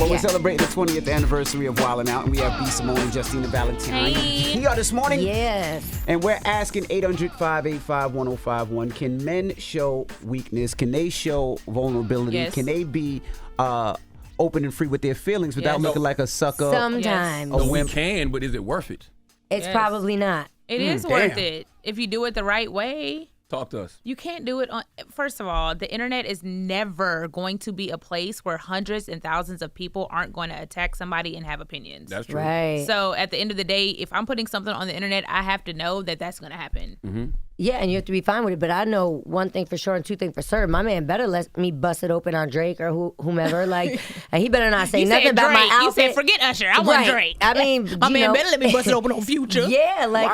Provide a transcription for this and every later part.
But we're celebrating the 20th anniversary of Wildin' Out, and we have B. Simone and Justina Valentine here this morning. Yes. And we're asking 800-585-1051, can men show weakness? Can they show vulnerability? Yes. Can they be open and free with their feelings without looking like a sucker? Sometimes. No, we can, but is it worth it? It's probably not. It is worth it if you do it the right way. Talk to us. You can't do it on. First of all, the internet is never going to be a place where hundreds and thousands of people aren't going to attack somebody and have opinions. That's true. Right. So at the end of the day, if I'm putting something on the internet, I have to know that that's going to happen. Mm-hmm. Yeah, and you have to be fine with it. But I know one thing for sure and two things for certain. My man better let me bust it open on Drake or whomever. Like, and he better not say nothing about my outfit. You said, forget Usher. I want Drake. I mean, my man better let me bust it open on Future. Yeah, like,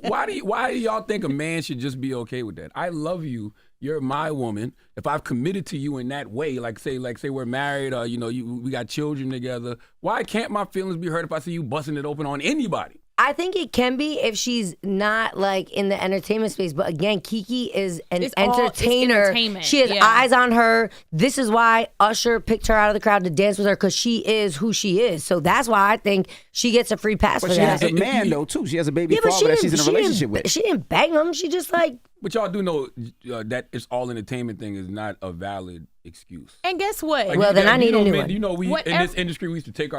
why do y'all think a man should just be okay with that? I love you. You're my woman. If I've committed to you in that way, like say we're married or we got children together, why can't my feelings be hurt if I see you busting it open on anybody? I think it can be if she's not like in the entertainment space. But again, Kiki is an entertainer. She has eyes on her. This is why Usher picked her out of the crowd to dance with her, because she is who she is. So that's why I think she gets a free pass for that. But she has a man though too. She has a baby father that she's in a relationship with. She didn't bang him. She just like. But y'all do know that it's all entertainment thing is not a valid excuse. And guess what? Like, well, then I need a new one. You know, in this industry, we used to take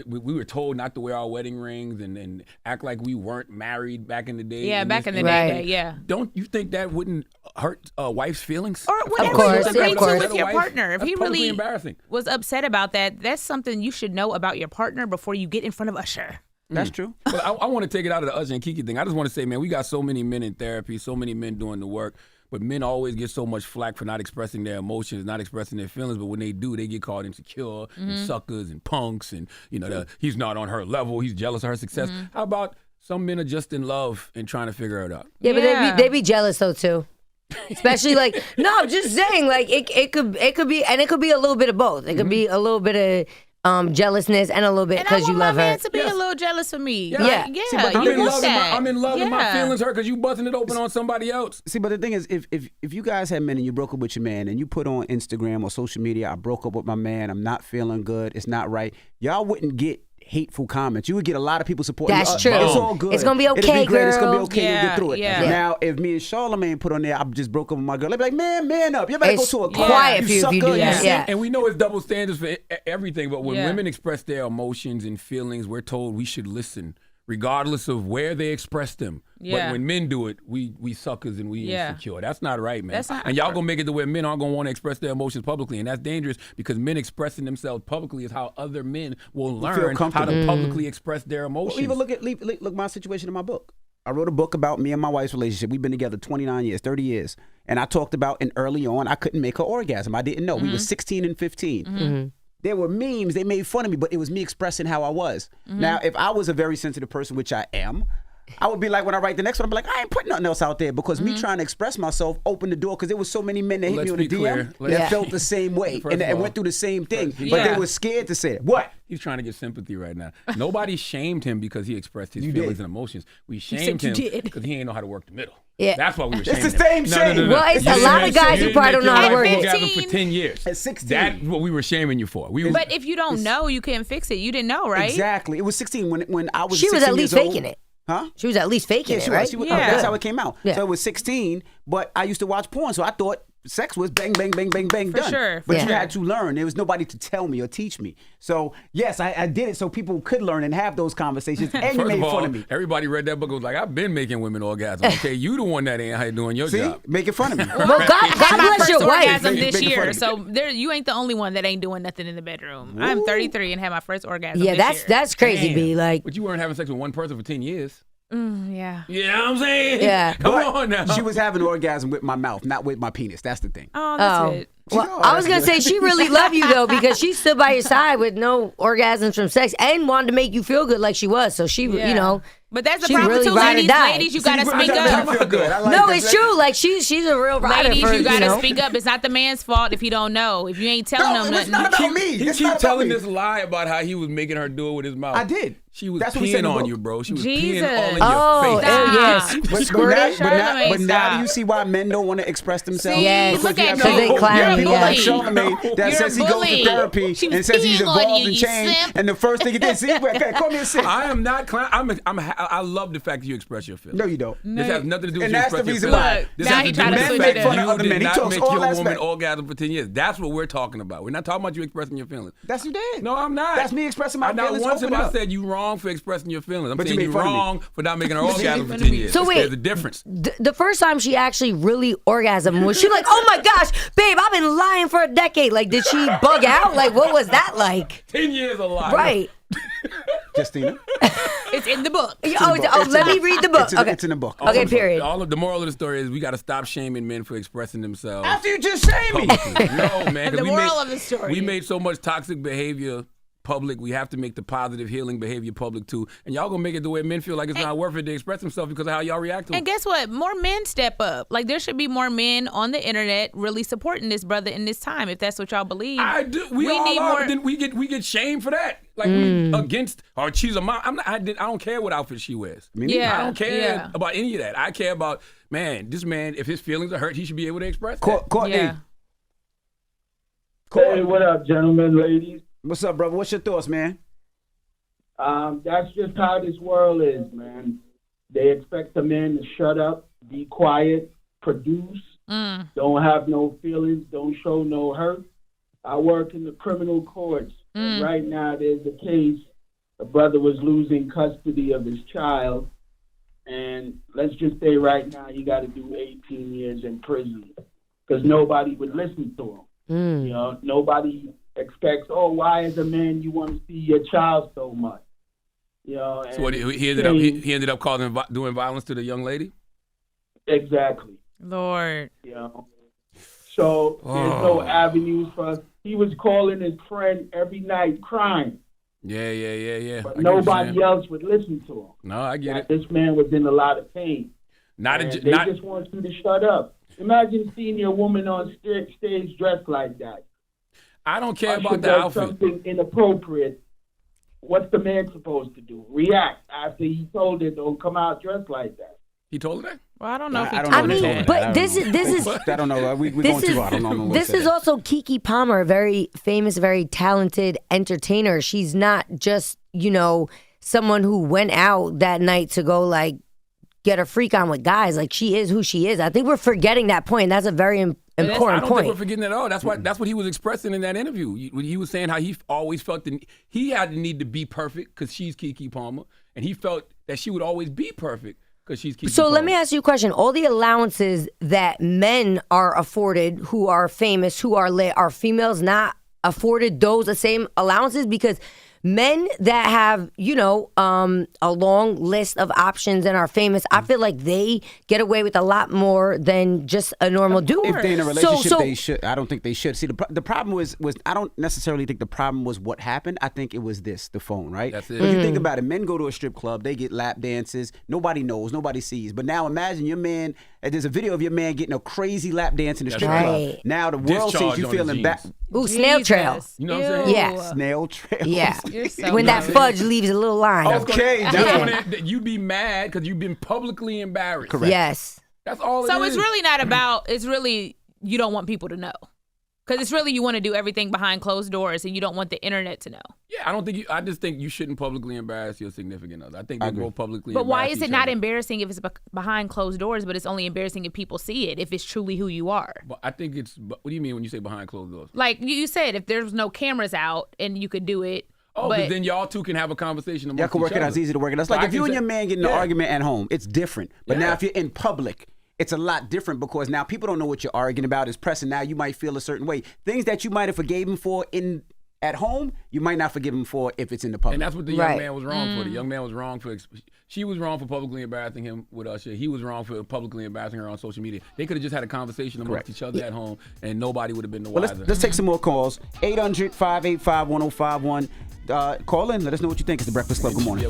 we were told not to wear our wedding rings and act like we weren't married back in the day. Yeah, back in the day, yeah. Don't you think that wouldn't hurt a wife's feelings? Or whatever you agree to with your partner. If he really embarrassing. was upset about that, that's something you should know about your partner before you get in front of Usher. That's true. But I want to take it out of the Usher and Kiki thing. I just want to say, man, we got so many men in therapy, so many men doing the work. But men always get so much flack for not expressing their emotions, not expressing their feelings. But when they do, they get called insecure and suckers and punks. And, he's not on her level. He's jealous of her success. How about some men are just in love and trying to figure it out? Yeah, but they be jealous though, too. Especially like, no, I'm just saying, like, it could be, and it could be a little bit of both. It could be a little bit of jealousness and a little bit because you love her. And I want my man to be a little jealous for me. Yeah. See, but I'm in love and my feelings hurt because you busting it open on somebody else. See, but the thing is, if you guys had men and you broke up with your man and you put on Instagram or social media, I broke up with my man, I'm not feeling good, it's not right, y'all wouldn't get hateful comments. You would get a lot of people supporting. That's true. It's all good. It's gonna be okay, It'll be great. girl. It's gonna be okay. You'll get through it. Yeah. Now, if me and Charlamagne put on there, I just broke up with my girl, they'd be like, man up. You better go to a club. Quiet if you do that. Yeah. And we know it's double standards for everything, but when women express their emotions and feelings, we're told we should listen, regardless of where they express them. Yeah. But when men do it, we suckers and we insecure. That's not right, man. That's not and y'all gonna make it to where men aren't gonna want to express their emotions publicly, and that's dangerous because men expressing themselves publicly is how other men will learn how to publicly express their emotions. Well, even look my situation in my book. I wrote a book about me and my wife's relationship. We've been together 29 years, 30 years. And I talked about, and early on, I couldn't make her orgasm. I didn't know. We were 16 and 15. There were memes, they made fun of me, but it was me expressing how I was. Now, if I was a very sensitive person, which I am, I would be like, when I write the next one, I'd be like, I ain't putting nothing else out there because me trying to express myself opened the door because there was so many men that hit me on the DM that felt the same way and went through the same thing, but they were scared to say it. What? He's trying to get sympathy right now. Nobody shamed him because he expressed his feelings and emotions. We shamed him because he ain't know how to work the middle. Yeah. That's why we were shaming him. It's the same shame. No. Well, it's a lot of guys who probably don't know how to work it. For 10 years. At 16. That's what we were shaming you for. But if you don't know, you can't fix it. You didn't know, right? Exactly. It was 16 when I was 16 She was at least faking it. Huh? She was at least faking it, right? That's how it came out. So it was 16, but I used to watch porn, so I thought sex was bang, bang, bang, bang, bang, done. Sure. But you had to learn. There was nobody to tell me or teach me. So, yes, I did it so people could learn and have those conversations, and you made fun of me. Everybody read that book and was like, I've been making women orgasm. Okay, you the one that ain't doing your job. Making fun of me. Well, God bless your wife. Orgasm this year, so you ain't the only one that ain't doing nothing in the bedroom. Ooh. I'm 33 and had my first orgasm this year. That's crazy, B. Like, but you weren't having sex with one person for 10 years. Yeah. You know what I'm saying? Yeah. Come on now. She was having an orgasm with my mouth, not with my penis. That's the thing. Oh, that's it. Well, I was going to say she really loved you, though, because she stood by your side with no orgasms from sex and wanted to make you feel good like she was. So she, you know. But that's the she problem really too, ladies, you got to speak up. No, it's true. Like, she's a real rider. Ladies, you got to speak up. It's not the man's fault if he don't know. If you ain't telling him nothing. It's not about me. He keep telling this lie about how he was making her do it with his mouth. I did. She was peeing on you, bro. She was peeing all in your face. Yes. But now do you see why men don't want to express themselves? Yes. Look at people like Charlamagne that says he goes to therapy and says he's evolved and changed. And the first thing he did, call me a simp. I am not clowning. I love the fact that you express your feelings. No, you don't. This has nothing to do with and you that's the expressing reason your why. feelings. This has to do with men make fun of other you men. did He not talks make all your aspects. woman orgasm for 10 years. That's what we're talking about. We're not talking about you expressing your feelings. That's you did. No, I'm not. That's me expressing my feelings. Not once have I said you wrong for expressing your feelings. I'm saying you wrong for not making her orgasm for 10 years. So wait, there's a difference. The first time she actually really orgasmed, was she like, oh my gosh, babe, I've been lying for a decade. Like, did she bug out? Like, what was that like? 10 years of lying. Right. Justina? It's in the book. Let me read the book. It's in the book. Okay, period. The moral of the story is we got to stop shaming men for expressing themselves. After you just shame me. No, man. The moral of the story. We made so much toxic behavior public. We have to make the positive healing behavior public too. And y'all gonna make it the way men feel like it's not worth it to express themselves because of how y'all react to it. And guess what? More men step up. Like, there should be more men on the internet really supporting this brother in this time, if that's what y'all believe. I do. We all need are, more. but then we get shamed for that. Like we against or she's a mom. I don't care what outfit she wears. Yeah, I don't care about any of that. I care about this man. If his feelings are hurt, he should be able to express that. Courtney. Yeah. Hey, what up, gentlemen, ladies? What's up, brother? What's your thoughts, man? That's just how this world is, man. They expect the men to shut up, be quiet, produce, don't have no feelings, don't show no hurt. I work in the criminal courts. And right now, there's a case. A brother was losing custody of his child. And let's just say right now, you got to do 18 years in prison because nobody would listen to him. You know, nobody expects, why as a man you want to see your child so much? You know, so what, he ended up doing violence to the young lady? Exactly. Lord. You know, so there's no avenues for us. He was calling his friend every night crying. Yeah. But nobody else would listen to him. No, I get it. This man was in a lot of pain. They just want you to shut up. Imagine seeing your woman on stage dressed like that. I don't care about the outfit. Something inappropriate. What's the man supposed to do? React after he told her don't come out dressed like that. He told her that? Well, I don't know if he I mean, but this is. I don't know. We're going too far. I don't know. This is also Keke Palmer, a very famous, very talented entertainer. She's not just, someone who went out that night to go get a freak on with guys. Like, she is who she is. I think we're forgetting that point. And that's a very important point. I don't think we're forgetting it at all. That's what he was expressing in that interview. He was saying how he always felt he had the need to be perfect because she's Keke Palmer, and he felt that she would always be perfect because she's Keke Palmer. Let me ask you a question. All the allowances that men are afforded who are famous, who are lit, are females not afforded the same allowances? Because men that have, a long list of options and are famous, I feel like they get away with a lot more than just a normal dude. If they're in a relationship, they should. I don't think they should. See, the problem was I don't necessarily think the problem was what happened. I think it was the phone, right? That's it. But you think about it, men go to a strip club, they get lap dances, nobody knows, nobody sees. But now imagine your man, there's a video of your man getting a crazy lap dance in the strip club. Now the world sees you feeling bad. Ooh, snail trail. You know what I'm saying? Yeah. Snail trail. Yeah. So when that fudge leaves a little line. Okay. That's when you'd be mad because you've been publicly embarrassed. Correct. Yes. That's all it is. So it's really not about, it's really, you don't want people to know. Because it's really, you want to do everything behind closed doors and you don't want the internet to know. Yeah, I just think you shouldn't publicly embarrass your significant other. I think they go publicly But why embarrass is it each not other. embarrassing if it's behind closed doors, but it's only embarrassing if people see it, if it's truly who you are? But I think what do you mean when you say behind closed doors? Like you said, if there's no cameras out and you could do it. But then y'all two can have a conversation amongst Y'all can work each it out. other. It's easy to work it out. It's like if you and your man get in an argument at home, it's different. But now if you're in public, it's a lot different because now people don't know what you're arguing about. It's pressing. Now you might feel a certain way. Things that you might have forgave him for at home, you might not forgive him for if it's in the public. And that's what the young man was wrong for. The young man was wrong for. She was wrong for publicly embarrassing him with Usher. He was wrong for publicly embarrassing her on social media. They could have just had a conversation amongst each other at home, and nobody would have been the wiser. Let's take some more calls. 800-585-1051. Call in. Let us know what you think. It's The Breakfast Club. Good morning.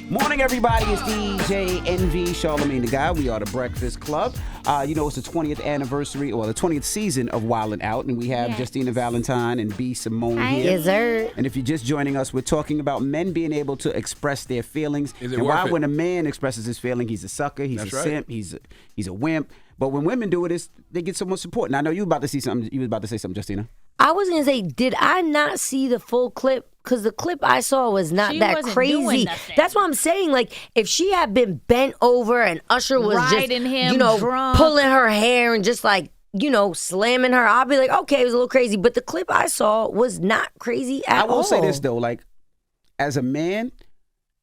Morning, everybody. It's DJ NV, Charlamagne the Guy. We are the Breakfast Club. It's the 20th anniversary, or the 20th season of Wildin' Out, and we have Justina Valentine and B. Simone here. Yes, sir. And if you're just joining us, we're talking about men being able to express their feelings. And why when a man expresses his feeling, he's a sucker, he's a simp, he's a wimp. But when women do it, they get so much support. And I know you were about to see something. You was about to say something, Justina. I was going to say, did I not see the full clip? Because the clip I saw was not that crazy. That's what I'm saying. Like, if she had been bent over and Usher was riding just, him, drunk, pulling her hair and just like, slamming her, I'll be like, okay, it was a little crazy. But the clip I saw was not crazy at all. I will say this, though. Like, as a man,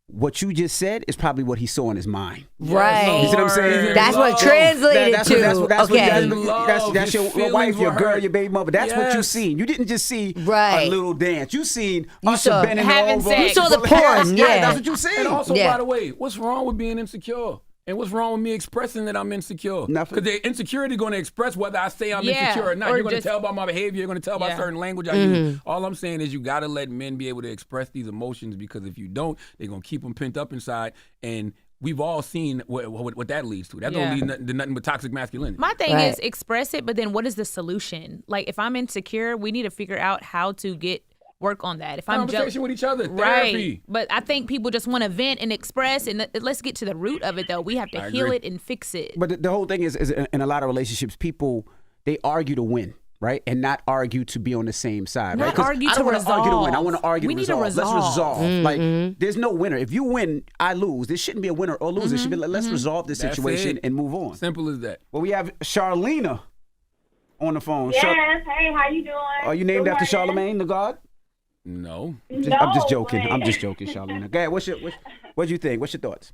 what you just said is probably what he saw in his mind. Right. You see what I'm saying? That's what translated to. That's your wife, your girl, your baby mother. That's what you seen. You didn't just see a little dance. You seen Usher bending over. You saw the porn. Yeah. That's what you seen. And also, by the way, what's wrong with being insecure? And what's wrong with me expressing that I'm insecure? Nothing. Because the insecurity going to express whether I say I'm insecure or not. You're going to tell by my behavior. You're going to tell by certain language I use. All I'm saying is you got to let men be able to express these emotions, because if you don't, they're going to keep them pent up inside. And we've all seen what that leads to. That don't lead to nothing but toxic masculinity. My thing is express it, but then what is the solution? Like, if I'm insecure, we need to figure out how to work on that. If I'm conversation with each other, therapy. But I think people just want to vent and express, and let's get to the root of it, though. We have to heal it and fix it. But the whole thing is in a lot of relationships, people, they argue to win, right? And not argue to be on the same side, right? Argue I don't want to argue to win. I want to argue to resolve. Let's resolve. Like, there's no winner. If you win, I lose. There shouldn't be a winner or loser. It should be let's resolve the situation and move on. Simple as that. Well, we have Charlena on the phone. Yes. Hey, how you doing? Are you named after Charlamagne the God? No. I'm just joking. Charlena. Go ahead. What do you think? What's your thoughts?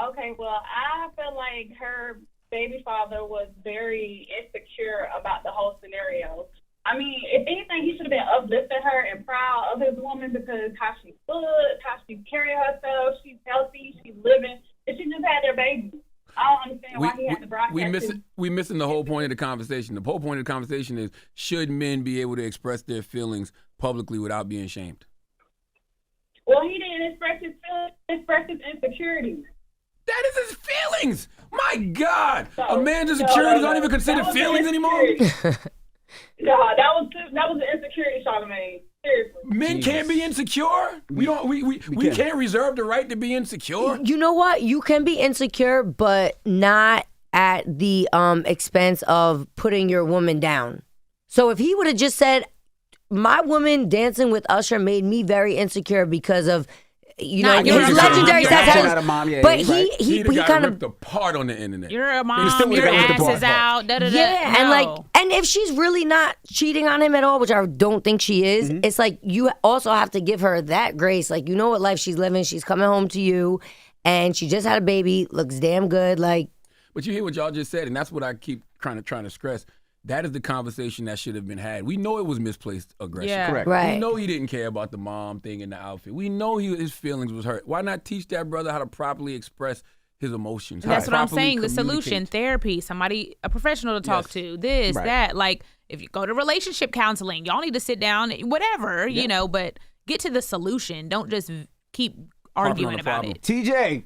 Okay, well, I feel like her baby father was very insecure about the whole scenario. I mean, if anything, he should have been uplifting her and proud of his woman, because how she stood, how she carried herself, she's healthy, she's living, and she just had their baby. I don't understand why he had to broadcast we missing the whole point of the conversation. The whole point of the conversation is, should men be able to express their feelings publicly without being shamed? Well, he didn't express his feelings, express his insecurities. That is his feelings. My God, a man's insecurities aren't even considered feelings anymore. No, that was an insecurity, Charlamagne. Seriously. Men can't be insecure. We can't reserve the right to be insecure. You know what? You can be insecure, but not at the expense of putting your woman down. So if he would have just said, my woman dancing with Usher made me very insecure because of his legendary sex. But he kind of ripped apart on the internet. You're a mom. Your ass is out. And if she's really not cheating on him at all, which I don't think she is, it's like you also have to give her that grace. Like, you know what life she's living. She's coming home to you, and she just had a baby. Looks damn good. Like, but you hear what y'all just said, and that's what I keep trying to stress. That is the conversation that should have been had. We know it was misplaced aggression. Yeah. Correct. Right. We know he didn't care about the mom thing in the outfit. We know his feelings was hurt. Why not teach that brother how to properly express his emotions? That's what I'm saying. The solution, therapy, a professional to talk to, that. Like, if you go to relationship counseling, y'all need to sit down, whatever, but get to the solution. Don't just keep arguing about it. TJ.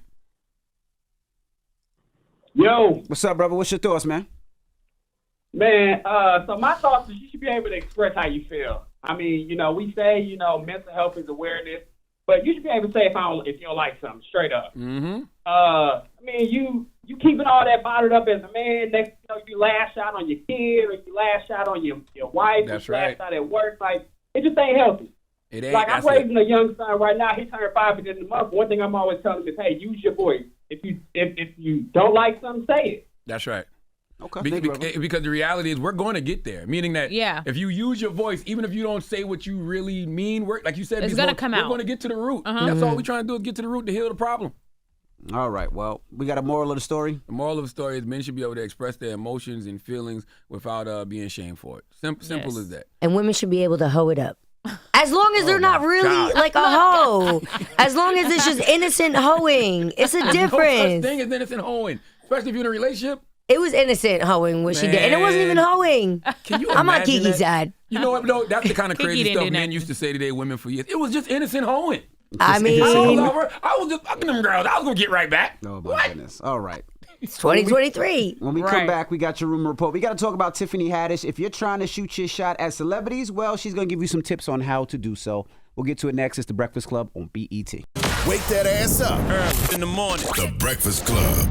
Yo. What's up, brother? What's your thoughts, man? Man, so my thoughts is you should be able to express how you feel. I mean, we say, mental health is awareness, but you should be able to say if you don't like something, straight up. Mm-hmm. I mean, you keeping all that bottled up as a man, next you lash out on your kid, or you lash out on your wife, That's you right. lash out at work, like, it just ain't healthy. It ain't. Like, I'm raising a young son right now, he turned 5 at the end of the month. One thing I'm always telling him is, hey, use your voice. If you don't like something, say it. That's right. Okay. Because the reality is we're going to get there. Meaning that if you use your voice, even if you don't say what you really mean, like you said, it's going to come out. We're going to get to the root. That's all we're trying to do is get to the root to heal the problem. All right. Well, we got a moral of the story. The moral of the story is men should be able to express their emotions and feelings without being shamed for it. Simple as that. And women should be able to hoe it up. As long as they're not really like a hoe. As long as it's just innocent hoeing. It's a difference. No such thing as innocent hoeing. Especially if you're in a relationship. It was innocent hoeing what she did. And it wasn't even hoeing. Can you I'm on imagine Kiki's that? side. You know what? No, that's the kind of Kiki crazy didn't stuff do men nothing. used to say to their women for years. It was just innocent hoeing. I mean, I was just fucking them girls. I was gonna get right back. Oh my goodness. All right. It's 2023. When we come back, we got your rumor report. We got to talk about Tiffany Haddish. If you're trying to shoot your shot at celebrities, well, she's going to give you some tips on how to do so. We'll get to it next. It's The Breakfast Club on BET. Wake that ass up. In the morning. The Breakfast Club.